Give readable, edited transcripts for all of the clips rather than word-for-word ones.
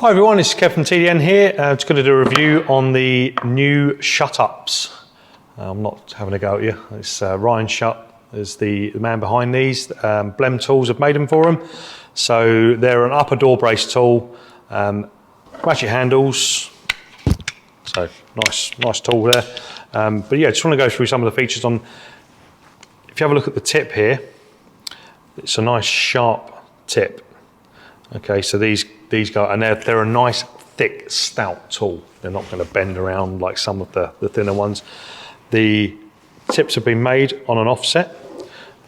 Hi everyone, it's Kev from TDN here. Just going to do a review on the new shut-ups. I'm not having a go at you. It's Ryan Shutt is the man behind these. Blehm tools have made them for him. So they're an upper door brace tool, ratchet handles. So nice tool there. But yeah, just want to go through some of the features on. If you have a look at the tip here, it's a nice sharp tip. Okay, so these go, and they're a nice thick stout tool. They're not going to bend around like some of the thinner ones. The tips have been made on an offset.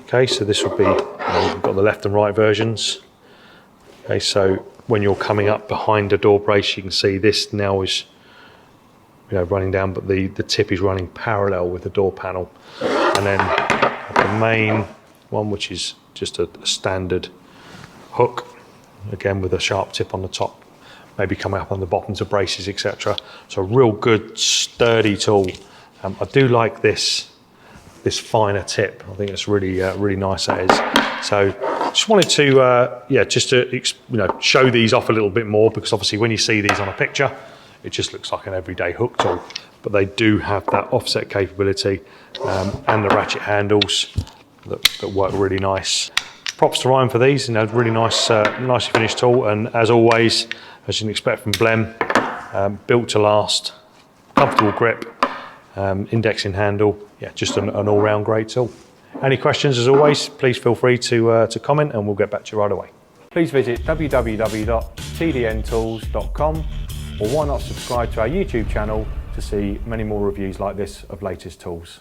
Okay, so this would be, you've got the left and right versions. Okay, so when you're coming up behind the door brace, you can see this now is running down, but the tip is running parallel with the door panel. And then the main one, which is just a standard hook, again with a sharp tip on the top, maybe coming up on the bottoms of braces, etc. So a real good sturdy tool. I do like this finer tip. I think it's really nice, that is. So just wanted to show these off a little bit more, because obviously when you see these on a picture, it just looks like an everyday hook tool, but they do have that offset capability and the ratchet handles that work really nice. Props to Ryan for these, really nicely finished tool, and as always, as you can expect from Blehm, built to last, comfortable grip, indexing handle, yeah, just an all-round great tool. Any questions, as always, please feel free to comment and we'll get back to you right away. Please visit www.tdntools.com, or why not subscribe to our YouTube channel to see many more reviews like this of latest tools.